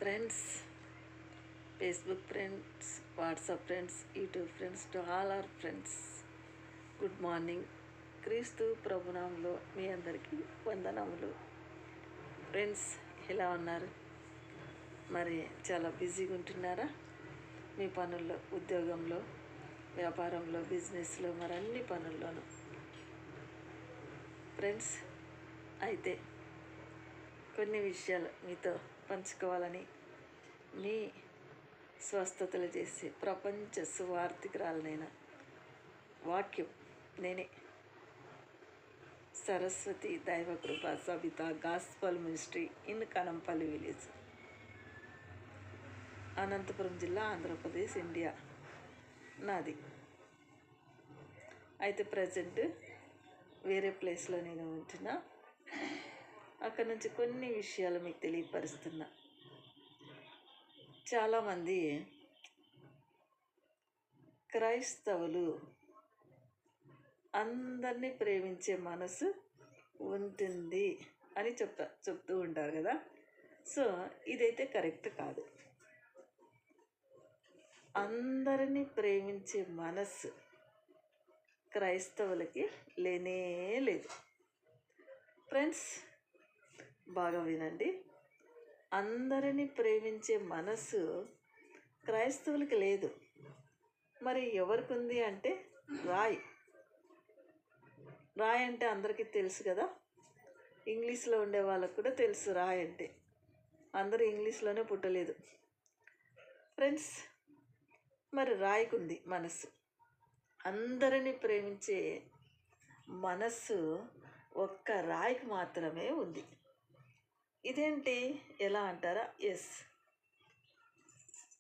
Friends, Facebook friends, WhatsApp friends, YouTube friends, to all our friends, good morning. క్రీస్తు ప్రభునామంలో మీ అందరికీ వందనములు. Friends, ఎలా ఉన్నారు? మరి చాలా బిజీగా ఉంటున్నారా? మీ పనుల్లో, ఉద్యోగంలో, వ్యాపారంలో, బిజినెస్లో, మరి అన్ని పనుల్లోనూ. ఫ్రెండ్స్, అయితే కొన్ని విషయాలు మీతో పంచుకోవాలని, మీ స్వస్థతలు చేసే ప్రపంచ సువార్థికురాలనైన వాక్యం నేనే, Saraswati దైవకృప Sabitha gospel ministry in Kanampalli village, Anantapuram జిల్లా, ఆంధ్రప్రదేశ్, ఇండియా నాది. అయితే ప్రజెంట్ వేరే ప్లేస్లో నేను ఉంటున్నా. అక్కడ నుంచి కొన్ని విషయాలు మీకు తెలియపరుస్తున్నా. చాలామంది క్రైస్తవులు అందరినీ ప్రేమించే మనసు ఉంటుంది అని చెప్తూ ఉంటారు కదా. సో ఇదైతే కరెక్ట్ కాదు. అందరినీ ప్రేమించే మనసు క్రైస్తవులకి లేనే లేదు. ఫ్రెండ్స్, బాగా వినండి. అందరినీ ప్రేమించే మనసు క్రైస్తవులకి లేదు. మరి ఎవరికి ఉంది అంటే రాయ్ అంటే అందరికీ తెలుసు కదా. ఇంగ్లీష్లో ఉండే వాళ్ళకు కూడా తెలుసు రాయ్ అంటే. అందరూ ఇంగ్లీష్లోనే పుట్టలేదు ఫ్రెండ్స్. మరి రాయికుంది మనస్సు. అందరినీ ప్రేమించే మనస్సు ఒక్క రాయికి మాత్రమే ఉంది. ఇదేంటి, ఎలా అంటారా? ఎస్,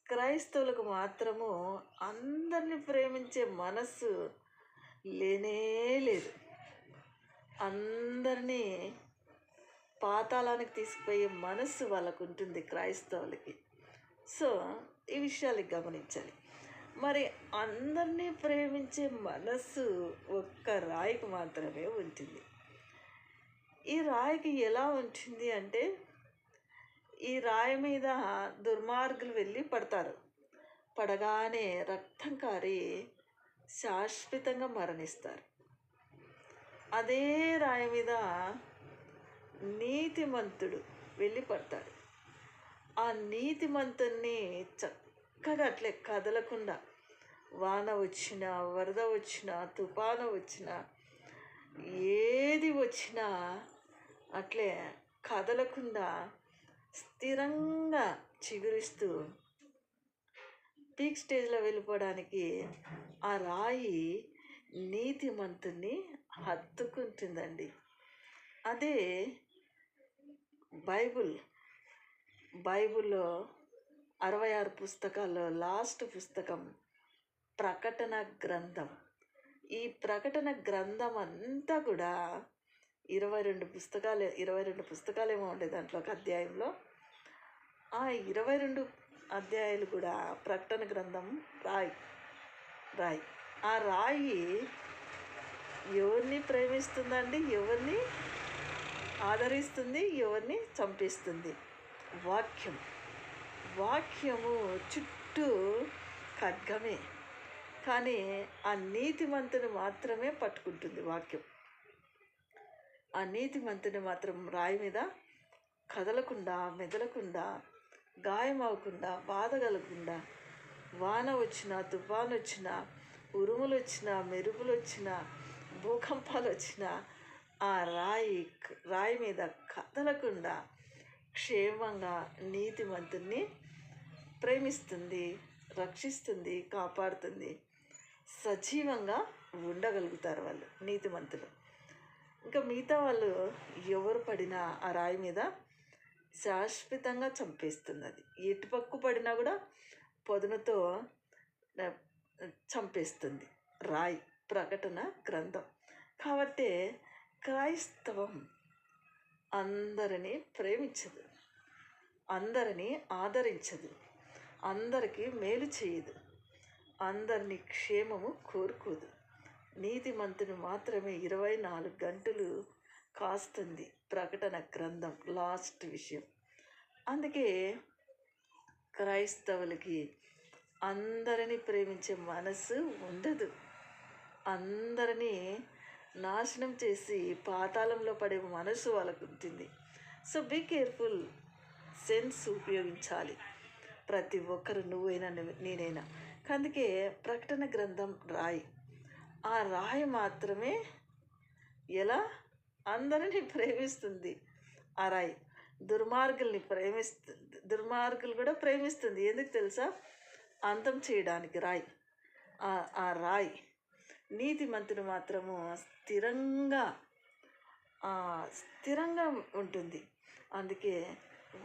క్రైస్తవులకు మాత్రము అందరినీ ప్రేమించే మనస్సు లేనే లేదు. అందరినీ పాతాళానికి తీసుకుపోయే మనస్సు వాళ్ళకు ఉంటుంది క్రైస్తవులకి. సో ఈ విషయాలు గమనించాలి. మరి అందరినీ ప్రేమించే మనస్సు ఒక్క రాయికి మాత్రమే ఉంటుంది. ఈ రాయికి ఎలా ఉంటుంది అంటే, ఈ రాయి మీద దుర్మార్గులు వెళ్ళి పడతారు. పడగానే రక్తం కారి శాశ్వతంగా మరణిస్తారు. అదే రాయి మీద నీతిమంతుడు వెళ్ళి పడతాడు. ఆ నీతిమంతుణ్ణి చక్కగా అట్లే కదలకుండా, వాన వచ్చినా, వరద వచ్చినా, తుఫాను వచ్చినా, ఏది వచ్చినా అట్లే కదలకుండా స్థిరంగా చిగురిస్తూ పీక్ స్టేజ్లో వెళ్ళిపోవడానికి ఆ రాయి నీతిమంతుని హత్తుకుంటుందండి. అదే బైబిల్లో 66 పుస్తకాల్లో లాస్ట్ పుస్తకం ప్రకటన గ్రంథం. ఈ ప్రకటన గ్రంథం అంతా కూడా 22 పుస్తకాలేమో ఉండే దాంట్లో ఒక అధ్యాయంలో. ఆ 22 అధ్యాయాలు కూడా ప్రకటన గ్రంథం రాయి. ఆ రాయి ఎవరిని ప్రేమిస్తుందండి? ఎవరిని ఆదరిస్తుంది? ఎవరిని చంపేస్తుంది? వాక్యము చుట్టూ ఖడ్గమే, కానీ ఆ నీతిమంతుని మాత్రమే పట్టుకుంటుంది వాక్యం. ఆ నీతిమంతుని మాత్రం రాయి మీద కదలకుండా, మెదలకుండా, గాయం అవ్వకుండా, బాధ కలగకుండా, వాన వచ్చినా, తుఫాను వచ్చినా, ఉరుములు వచ్చినా, మెరుపులు వచ్చినా, భూకంపాలు వచ్చినా ఆ రాయి మీద కదలకుండా క్షేమంగా నీతిమంతుని ప్రేమిస్తుంది, రక్షిస్తుంది, కాపాడుతుంది. సజీవంగా ఉండగలుగుతారు వాళ్ళు నీతిమంతులు. ఇంకా మిగతా వాళ్ళు ఎవరు పడినా ఆ రాయి మీద శాశ్వతంగా చంపేస్తుంది. అది ఎటుపక్కు పడినా కూడా పొదనుతో చంపేస్తుంది రాయి. ప్రకటన గ్రంథం. కాబట్టి క్రైస్తవం అందరినీ ప్రేమించదు, అందరినీ ఆదరించదు, అందరికీ మేలు చేయదు, అందరినీ క్షేమము కోరుకోదు. నీతిమంతుని మాత్రమే 24 గంటలు కాస్తుంది ప్రకటన గ్రంథం లాస్ట్ విషయం. అందుకే క్రైస్తవులకి అందరినీ ప్రేమించే మనసు ఉండదు. అందరినీ నాశనం చేసి పాతాళంలో పడే మనసు వాళ్ళకు ఉంటుంది. So be careful. సెన్స్ ఉపయోగించాలి ప్రతి ఒక్కరు, నువ్వైనా నేనైనా. అందుకే ప్రకటన గ్రంథం రాయి. ఆ రాయి మాత్రమే ఎలా అందరినీ ప్రేమిస్తుంది. ఆ రాయి దుర్మార్గులు కూడా ప్రేమిస్తుంది. ఎందుకు తెలుసా? అంతం చేయడానికి రాయి. ఆ రాయి నీతిమంతుడు మాత్రము స్థిరంగా ఉంటుంది. అందుకే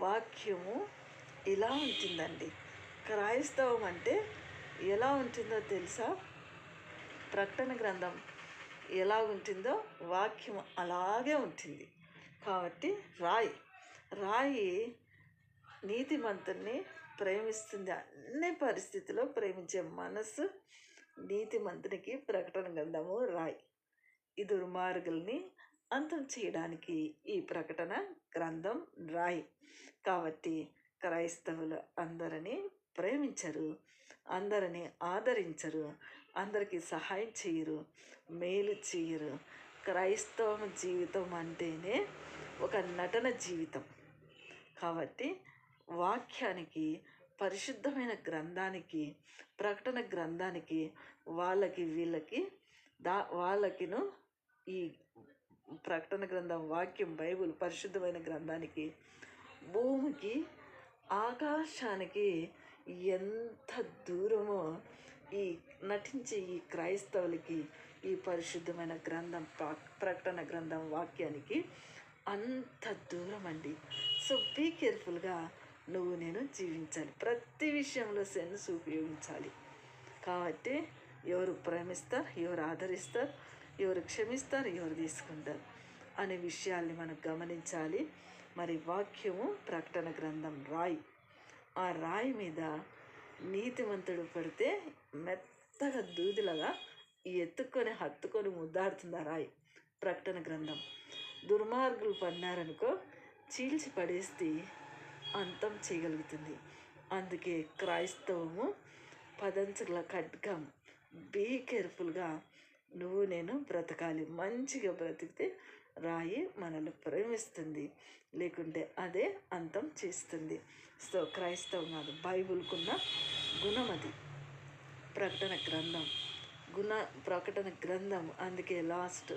వాక్యము ఇలా ఉంటుందండి. క్రైస్తవం అంటే ఎలా ఉంటుందో తెలుసా? ప్రకటన గ్రంథం ఎలా ఉంటుందో వాక్యం అలాగే ఉంటుంది. కాబట్టి రాయి నీతిమంతుని ప్రేమిస్తుంది. అన్ని పరిస్థితుల్లో ప్రేమించే మనసు నీతిమంతునికి ప్రకటన గ్రంథము రాయి. ఈ దుర్మార్గుల్ని అంతం చేయడానికి ఈ ప్రకటన గ్రంథం రాయి. కాబట్టి క్రైస్తవులు అందరినీ ప్రేమించరు, అందరినీ ఆదరించరు, అందరికీ సహాయం చేయరు, మేలు చేయరు. క్రైస్తవ జీవితం అంటేనే ఒక నటన జీవితం. కాబట్టి వాక్యానికి, పరిశుద్ధమైన గ్రంథానికి, ప్రకటన గ్రంథానికి వీళ్ళకి వాళ్ళకిను ఈ ప్రకటన గ్రంథం వాక్యం బైబిల్ పరిశుద్ధమైన గ్రంథానికి, భూమికి ఆకాశానికి ఎంత దూరమో ఈ నటించే ఈ క్రైస్తవులకి ఈ పరిశుద్ధమైన గ్రంథం ప్రకటన గ్రంథం వాక్యానికి అంత దూరం అండి. సో బీ కేర్ఫుల్గా నేను జీవించాలి. ప్రతి విషయంలో సెన్స్ ఉపయోగించాలి. కాబట్టి ఎవరు ప్రేమిస్తారు, ఎవరు ఆదరిస్తారు, ఎవరు క్షమిస్తారు, ఎవరు తీసుకుంటారు అనే విషయాల్ని మనం గమనించాలి. మరి వాక్యము ప్రకటన గ్రంథం రాయి. ఆ రాయి మీద నీతిమంతుడు పడితే మెత్తగా దూదిలాగా ఎత్తుకొని హత్తుకొని ముద్దాడుతుంది ఆ రాయి ప్రకటన గ్రంథం. దుర్మార్గులు పడినారనుకో చీల్చి పడేస్తే అంతం చేయగలుగుతుంది. అందుకే క్రైస్తవము పదంచుల ఖడ్గం. బీ కేర్ఫుల్గా నేను బ్రతకాలి. మంచిగా బ్రతికితే రాయి మనల్ని ప్రేమిస్తుంది, లేకుంటే అదే అంతం చేస్తుంది. సో క్రైస్తవం కాదు, బైబిల్కున్న గుణం అది ప్రకటన గ్రంథం. అందుకే లాస్ట్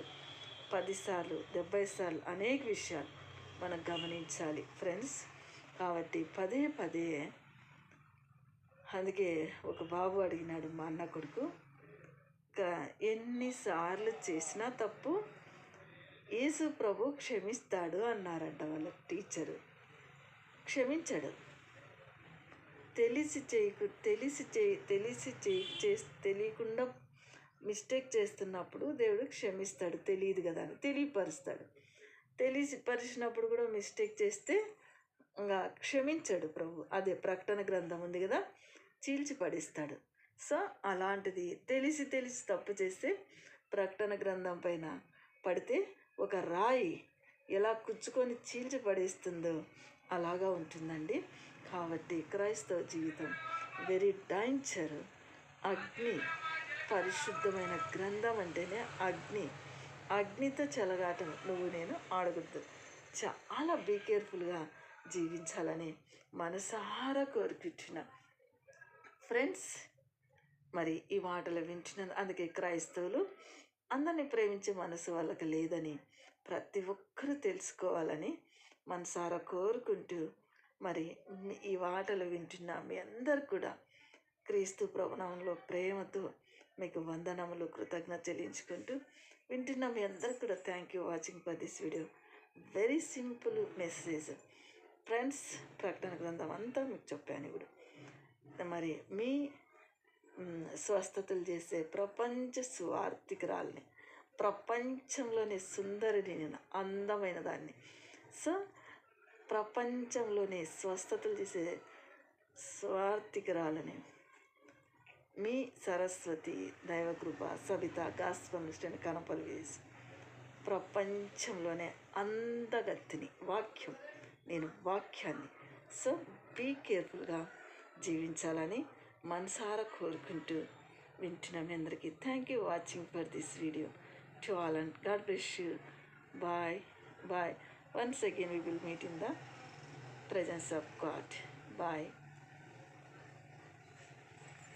10 సార్లు 70 సార్లు అనేక విషయాలు మనం గమనించాలి ఫ్రెండ్స్. కాబట్టి పదే అందుకే ఒక బాబు అడిగినాడు, మా అన్న కొడుకు, ఎన్నిసార్లు చేసినా తప్పు యేసు ప్రభు క్షమిస్తాడు అన్నారంట వాళ్ళ టీచరు. క్షమించాడు. తెలియకుండా మిస్టేక్ చేస్తున్నప్పుడు దేవుడు క్షమిస్తాడు. తెలియదు కదా అని తెలియపరుస్తాడు. తెలిసిపరిచినప్పుడు కూడా మిస్టేక్ చేస్తే ఇంకా క్షమించాడు ప్రభు. అదే ప్రకటన గ్రంథం ఉంది కదా, చీల్చి పడేస్తాడు. సో అలాంటిది తెలిసి తప్పు చేస్తే ప్రకటన గ్రంథం పైన పడితే ఒక రాయి ఎలా కుచ్చుకొని చీల్చి పడేస్తుందో అలాగా ఉంటుందండి. కాబట్టి క్రైస్తవ జీవితం వెరీ డేంజర్. అగ్ని, పరిశుద్ధమైన గ్రంథం అంటేనే అగ్నితో చెలగాటం నేను ఆడకూడదు. చాలా బీ కేర్ఫుల్గా జీవించాలని మనసారా కోరుకుంటున్న ఫ్రెండ్స్. మరి ఈ మాటలు వింటున్న అందుకే క్రైస్తవులు అందరినీ ప్రేమించే మనసు వాళ్ళకి లేదని ప్రతి ఒక్కరూ తెలుసుకోవాలని మనసారా కోరుకుంటూ, మరి ఈ మాటలు వింటున్న మీ అందరు కూడా క్రీస్తు ప్రభునామంలో ప్రేమతో మీకు వందనములు, కృతజ్ఞత చెల్లించుకుంటూ వింటున్న మీ అందరికి కూడా thank you watching for this video. Very simple message friends. ప్రకటన గ్రంథం అంతా మీకు చెప్పాను ఇప్పుడు. మరి మీ స్వస్థతలు చేసే ప్రపంచ స్వార్థికురాల్ని, ప్రపంచంలోని సుందరిని, నేను అందమైన దాన్ని. సో ప్రపంచంలోనే స్వస్థతలు చేసే స్వార్థికురాలని మీ సరస్వతి దైవకృప సబిత గాస్పల్ మిస్టర్ కనపల్లి వేసి ప్రపంచంలోనే అందగత్తిని వాక్యాన్ని. సో బీ కేర్ఫుల్గా జీవించాలని మనసారా కోరుకుంటూ వింటున్న మీ అందరికీ thank you watching for this video to all and God bless you. Bye bye. Once again we will meet in the presence of God. Bye.